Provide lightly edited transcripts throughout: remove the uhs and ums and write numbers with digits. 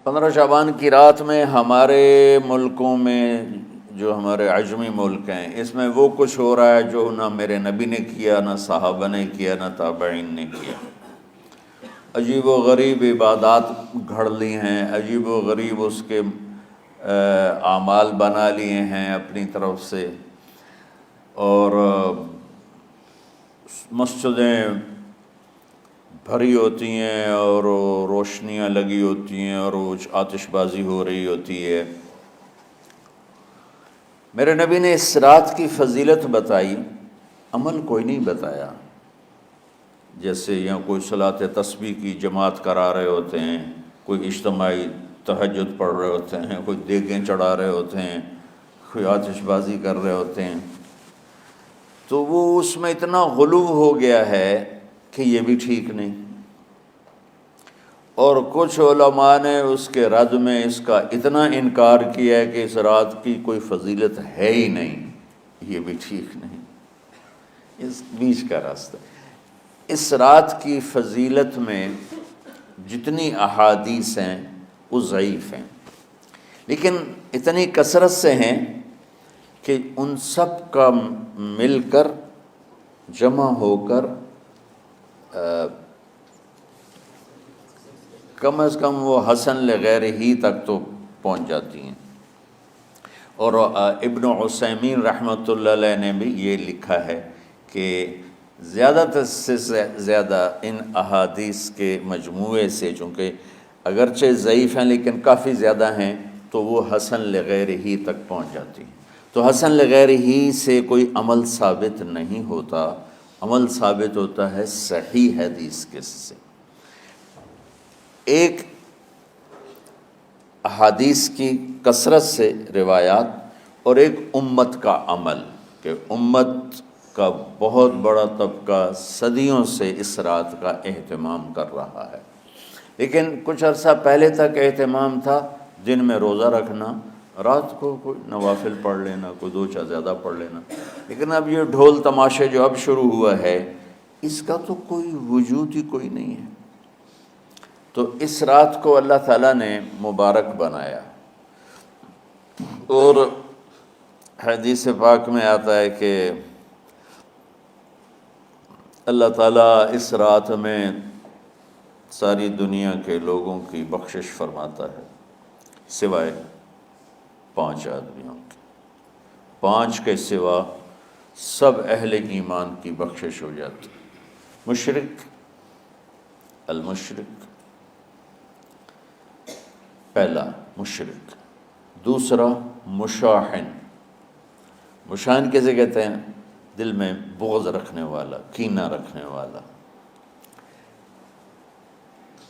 15 شعبان کی رات میں ہمارے ملکوں میں جو ہمارے عجمی ملک ہیں اس میں وہ کچھ ہو رہا ہے جو نہ میرے نبی نے کیا، نہ صحابہ نے کیا، نہ تابعین نے کیا۔ عجیب و غریب عبادات گھڑ لی ہیں، عجیب و غریب اس کے اعمال بنا لیے ہیں اپنی طرف سے، اور مسجدیں بھری ہوتی ہیں اور روشنیاں لگی ہوتی ہیں اور آتش بازی ہو رہی ہوتی ہے۔ میرے نبی نے اس رات کی فضیلت بتائی، عمل کوئی نہیں بتایا۔ جیسے یہاں کوئی صلاۃ تسبیح کی جماعت کرا رہے ہوتے ہیں، کوئی اجتماعی تہجد پڑھ رہے ہوتے ہیں، کوئی دیگیں چڑھا رہے ہوتے ہیں، کوئی آتش بازی کر رہے ہوتے ہیں، تو وہ اس میں اتنا غلو ہو گیا ہے کہ یہ بھی ٹھیک نہیں۔ اور کچھ علماء نے اس کے رد میں اس کا اتنا انکار کیا ہے کہ اس رات کی کوئی فضیلت ہے ہی نہیں، یہ بھی ٹھیک نہیں۔ اس بیچ کا راستہ، اس رات کی فضیلت میں جتنی احادیث ہیں وہ ضعیف ہیں، لیکن اتنی کثرت سے ہیں کہ ان سب کا مل کر جمع ہو کر کم از کم وہ حسن لغیر ہی تک تو پہنچ جاتی ہیں۔ اور ابن عثیمین رحمۃ اللہ علیہ نے بھی یہ لکھا ہے کہ زیادہ سے زیادہ ان احادیث کے مجموعے سے، چونکہ اگرچہ ضعیف ہیں لیکن کافی زیادہ ہیں، تو وہ حسن لغیر ہی تک پہنچ جاتی ہیں۔ تو حسن لغیر ہی سے کوئی عمل ثابت نہیں ہوتا، عمل ثابت ہوتا ہے صحیح حدیث کے سے۔ ایک احادیث کی کثرت سے روایات، اور ایک امت کا عمل، کہ امت کا بہت بڑا طبقہ صدیوں سے اس رات کا اہتمام کر رہا ہے۔ لیکن کچھ عرصہ پہلے تک اہتمام تھا دن میں روزہ رکھنا، رات کو کوئی نوافل پڑھ لینا، کوئی دو چار زیادہ پڑھ لینا، لیکن اب یہ ڈھول تماشے جو اب شروع ہوا ہے اس کا تو کوئی وجود ہی کوئی نہیں ہے۔ تو اس رات کو اللہ تعالیٰ نے مبارک بنایا، اور حدیث پاک میں آتا ہے کہ اللہ تعالیٰ اس رات میں ساری دنیا کے لوگوں کی بخشش فرماتا ہے سوائے 5 آدمیوں کے۔ 5 کے سوا سب اہل ایمان کی بخشش ہو جاتی۔ مشرک، المشرک، پہلا مشرک، دوسرا مشاحن، مشاحن کیسے کہتے ہیں؟ دل میں بغض رکھنے والا، کینہ رکھنے والا۔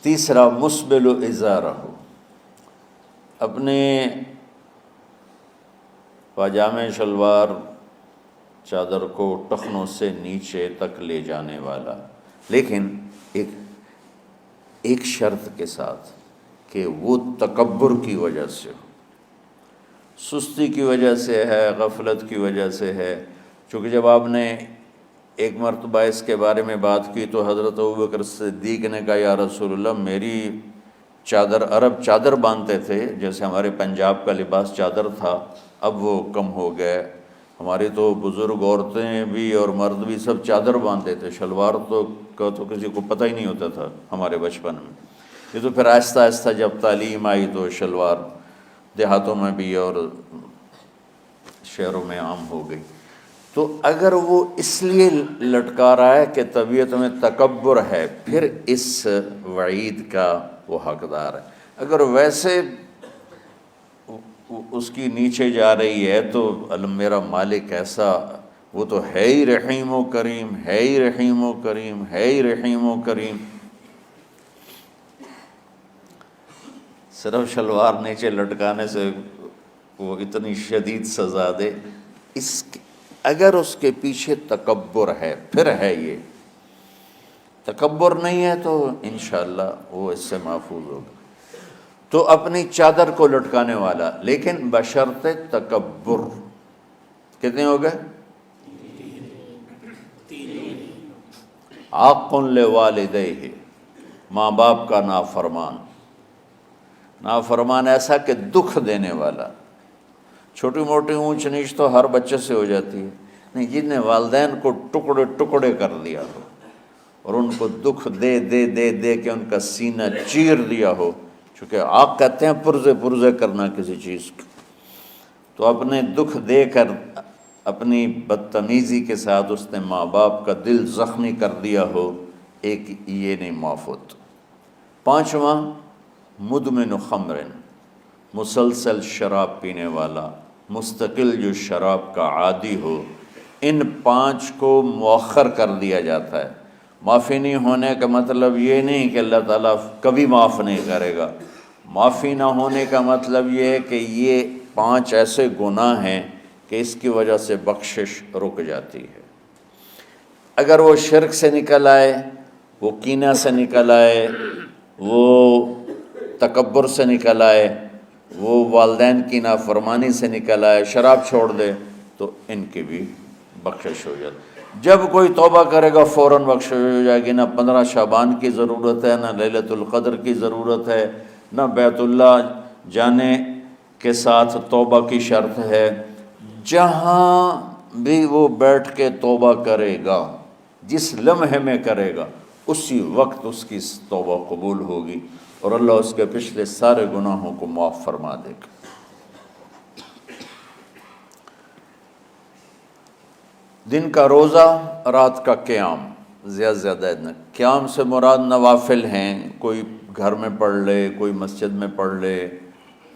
تیسرا مسبل ازارہ، اپنے پاجامے شلوار چادر کو ٹخنوں سے نیچے تک لے جانے والا، لیکن ایک شرط کے ساتھ کہ وہ تکبر کی وجہ سے ہو، سستی کی وجہ سے ہے، غفلت کی وجہ سے ہے۔ چونکہ جب آپ نے ایک مرتبہ اس کے بارے میں بات کی تو حضرت ابوبکر صدیق نے کہا یا رسول اللہ، میری چادر، عرب چادر باندھتے تھے جیسے ہمارے پنجاب کا لباس چادر تھا، اب وہ کم ہو گئے۔ ہماری تو بزرگ عورتیں بھی اور مرد بھی سب چادر باندھتے تھے، شلوار کا تو کسی کو پتہ ہی نہیں ہوتا تھا ہمارے بچپن میں۔ یہ تو پھر آہستہ آہستہ جب تعلیم آئی تو شلوار دیہاتوں میں بھی اور شہروں میں عام ہو گئی۔ تو اگر وہ اس لیے لٹکا رہا ہے کہ طبیعت میں تکبر ہے، پھر اس وعید کا وہ حقدار ہے۔ اگر ویسے اس کی نیچے جا رہی ہے تو میرا مالک ایسا، وہ تو ہے ہی رحیم و کریم، ہے ہی رحیم و کریم، ہے ہی رحیم و کریم، صرف شلوار نیچے لٹکانے سے وہ اتنی شدید سزا دے۔ اگر اس کے پیچھے تکبر ہے، پھر ہے یہ تکبر نہیں ہے تو انشاءاللہ وہ اس سے محفوظ ہوگا۔ تو اپنی چادر کو لٹکانے والا، لیکن بشرط تکبر۔ کتنے ہو گئے؟ عاق لوالدیہ، ماں باپ کا نافرمان، نافرمان ایسا کہ دکھ دینے والا. چھوٹی موٹی اونچ نیچ تو ہر بچے سے ہو جاتی ہے، نہیں، جن نے والدین کو ٹکڑے ٹکڑے کر دیا ہو اور ان کو دکھ دے دے دے دے کے ان کا سینہ چیر دیا ہو، چونکہ آپ کہتے ہیں پرزے پرزے کرنا کسی چیز کو، تو اپنے دکھ دے کر اپنی بدتمیزی کے ساتھ اس نے ماں باپ کا دل زخمی کر دیا ہو، ایک یہ نہیں معاف ہوتا. پانچواں، مدمن خمر، مسلسل شراب پینے والا، مستقل جو شراب کا عادی ہو. ان 5 کو مؤخر کر دیا جاتا ہے. معافی نہیں ہونے کا مطلب یہ نہیں کہ اللہ تعالیٰ کبھی معاف نہیں کرے گا. معافی نہ ہونے کا مطلب یہ ہے کہ یہ 5 ایسے گناہ ہیں کہ اس کی وجہ سے بخشش رک جاتی ہے. اگر وہ شرک سے نکل آئے، وہ کینہ سے نکل آئے، وہ تکبر سے نکل آئے، وہ والدین کی نافرمانی سے نکل آئے، شراب چھوڑ دے، تو ان کی بھی بخشش ہو جاتی. جب کوئی توبہ کرے گا فوراً بخشش ہو جائے گی. نہ 15 شعبان کی ضرورت ہے، نہ لیلۃ القدر کی ضرورت ہے، نہ بیت اللہ جانے کے ساتھ توبہ کی شرط ہے. جہاں بھی وہ بیٹھ کے توبہ کرے گا، جس لمحے میں کرے گا، اسی وقت اس کی توبہ قبول ہوگی اور اللہ اس کے پچھلے سارے گناہوں کو معاف فرما دے گا. دن کا روزہ، رات کا قیام، زیادہ سے زیادہ قیام سے مراد نوافل ہیں، کوئی گھر میں پڑھ لے، کوئی مسجد میں پڑھ لے.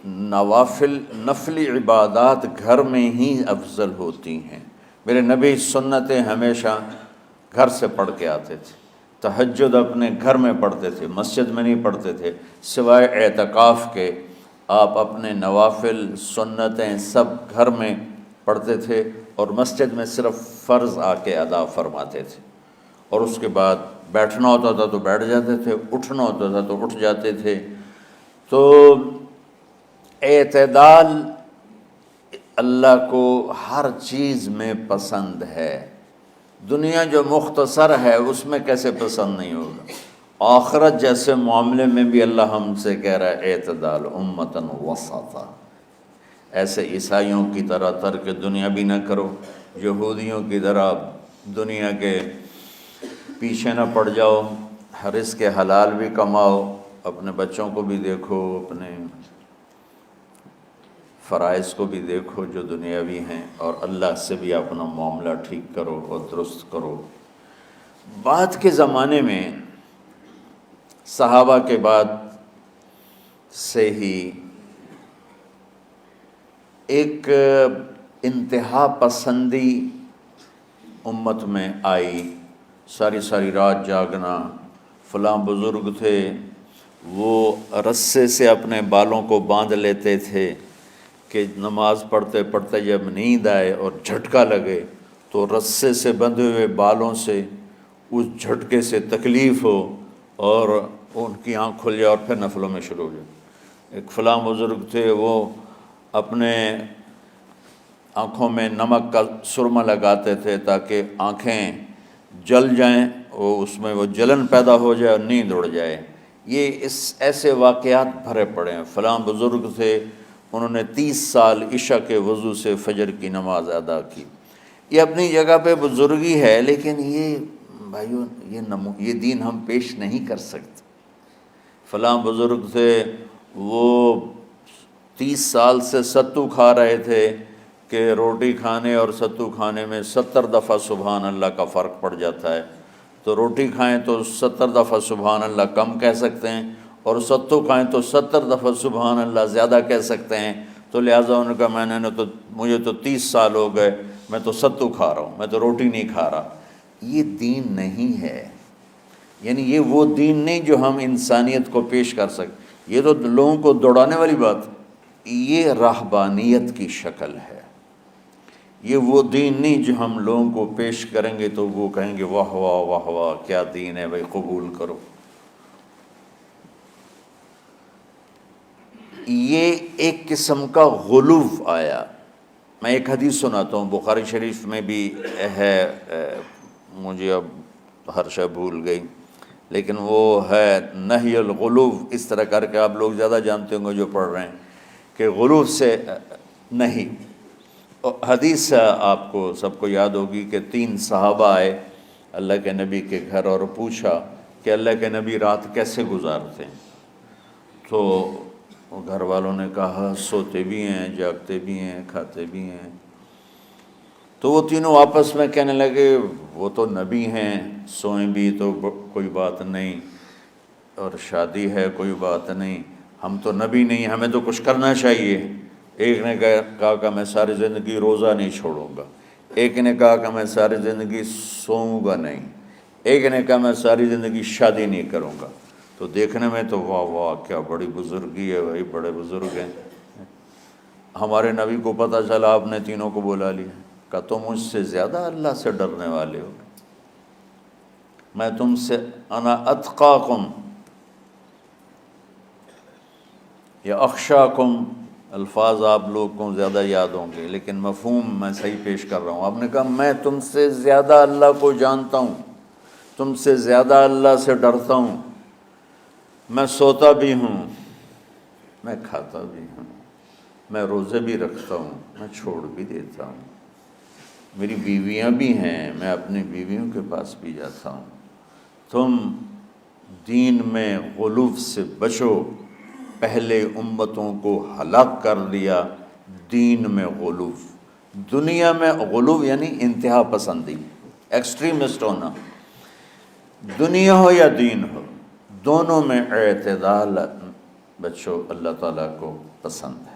نوافل، نفلی عبادات گھر میں ہی افضل ہوتی ہیں. میرے نبی سنتیں ہمیشہ گھر سے پڑھ کے آتے تھے. تہجد اپنے گھر میں پڑھتے تھے، مسجد میں نہیں پڑھتے تھے. سوائے اعتکاف کے آپ اپنے نوافل سنتیں سب گھر میں پڑھتے تھے اور مسجد میں صرف فرض آ کے ادا فرماتے تھے. اور اس کے بعد بیٹھنا ہوتا تھا تو بیٹھ جاتے تھے، اٹھنا ہوتا تھا تو اٹھ جاتے تھے. تو اعتدال اللہ کو ہر چیز میں پسند ہے. دنیا جو مختصر ہے اس میں کیسے پسند نہیں ہوگا؟ آخرت جیسے معاملے میں بھی اللہ ہم سے کہہ رہا ہے اعتدال، امتن وسطا. ایسے عیسائیوں کی طرح ترک دنیا بھی نہ کرو، یہودیوں کی طرح دنیا کے پیچھے نہ پڑ جاؤ. رزق حلال بھی کماؤ، اپنے بچوں کو بھی دیکھو، اپنے فرائض کو بھی دیکھو جو دنیاوی ہیں، اور اللہ سے بھی اپنا معاملہ ٹھیک کرو اور درست کرو. بعد کے زمانے میں صحابہ کے بعد سے ہی ایک انتہا پسندی امت میں آئی. ساری ساری رات جاگنا. فلاں بزرگ تھے، وہ رسے سے اپنے بالوں کو باندھ لیتے تھے کہ نماز پڑھتے پڑھتے جب نیند آئے اور جھٹکا لگے تو رسے سے بندھے ہوئے بالوں سے اس جھٹکے سے تکلیف ہو اور ان کی آنکھ کھل جائے اور پھر نفلوں میں شروع ہو جائے. ایک فلاں بزرگ تھے، وہ اپنے آنکھوں میں نمک کا سرما لگاتے تھے تاکہ آنکھیں جل جائیں، اس میں وہ جلن پیدا ہو جائے اور نیند اڑ جائے. یہ ایسے واقعات بھرے پڑے ہیں. فلاں بزرگ تھے، انہوں نے 30 سال عشاء کے وضو سے فجر کی نماز ادا کی. یہ اپنی جگہ پہ بزرگی ہے، لیکن یہ بھائیو یہ دین ہم پیش نہیں کر سکتے. فلاں بزرگ تھے، وہ 30 سال سے ستو کھا رہے تھے کہ روٹی کھانے اور ستو کھانے میں 70 دفعہ سبحان اللہ کا فرق پڑ جاتا ہے. تو روٹی کھائیں تو 70 دفعہ سبحان اللہ کم کہہ سکتے ہیں، اور ستو کھائیں تو 70 دفعہ سبحان اللہ زیادہ کہہ سکتے ہیں. تو لہٰذا ان کا مجھے تو 30 سال ہو گئے، میں تو ستو کھا رہا ہوں، میں تو روٹی نہیں کھا رہا. یہ دین نہیں ہے. یعنی یہ وہ دین نہیں جو ہم انسانیت کو پیش کر سکیں. یہ تو لوگوں کو دوڑانے والی بات. یہ راہبانیت کی شکل ہے. یہ وہ دین نہیں جو ہم لوگوں کو پیش کریں گے تو وہ کہیں گے واہ واہ واہ واہ کیا دین ہے بھائی، قبول کرو. یہ ایک قسم کا غلو آیا. میں ایک حدیث سناتا ہوں، بخاری شریف میں بھی ہے، مجھے اب ہر شے بھول گئی، لیکن وہ ہے نہی الغلو، اس طرح کر کے آپ لوگ زیادہ جانتے ہوں گے جو پڑھ رہے ہیں کہ غلو سے نہیں۔ حدیث آپ کو سب کو یاد ہوگی کہ 3 صحابہ آئے اللہ کے نبی کے گھر اور پوچھا کہ اللہ کے نبی رات کیسے گزارتے ہیں؟ تو گھر والوں نے کہا سوتے بھی ہیں، جاگتے بھی ہیں، کھاتے بھی ہیں۔ تو وہ تینوں آپس میں کہنے لگے وہ تو نبی ہیں، سوئیں بھی تو کوئی بات نہیں، اور شادی ہے کوئی بات نہیں، ہم تو نبی نہیں، ہمیں تو کچھ کرنا چاہیے۔ ایک نے کہا کہ میں ساری زندگی روزہ نہیں چھوڑوں گا، ایک نے کہا کہ میں ساری زندگی سوؤں گا نہیں، ایک نے کہا میں ساری زندگی شادی نہیں کروں گا۔ تو دیکھنے میں تو واہ واہ کیا بڑی بزرگی ہے بھائی، بڑے بزرگ ہیں۔ ہمارے نبی کو پتہ چلا آپ نے تینوں کو بلا لیا، کہا تم مجھ سے زیادہ اللہ سے ڈرنے والے ہو، میں تم سے انا اتقاکم یا اخشاکم، الفاظ آپ لوگ کو زیادہ یاد ہوں گے لیکن مفہوم میں صحیح پیش کر رہا ہوں۔ آپ نے کہا میں تم سے زیادہ اللہ کو جانتا ہوں، تم سے زیادہ اللہ سے ڈرتا ہوں، میں سوتا بھی ہوں، میں کھاتا بھی ہوں، میں روزے بھی رکھتا ہوں، میں چھوڑ بھی دیتا ہوں، میری بیویاں بھی ہیں، میں اپنی بیویوں کے پاس بھی جاتا ہوں۔ تم دین میں غلو سے بچو، پہلے امتوں کو ہلاک کر دیا دین میں غلو۔ دنیا میں غلو یعنی انتہا پسندی، ایکسٹریمسٹ ہونا، دنیا ہو یا دین ہو، دونوں میں اعتدال بچو، اللہ تعالیٰ کو پسند ہے۔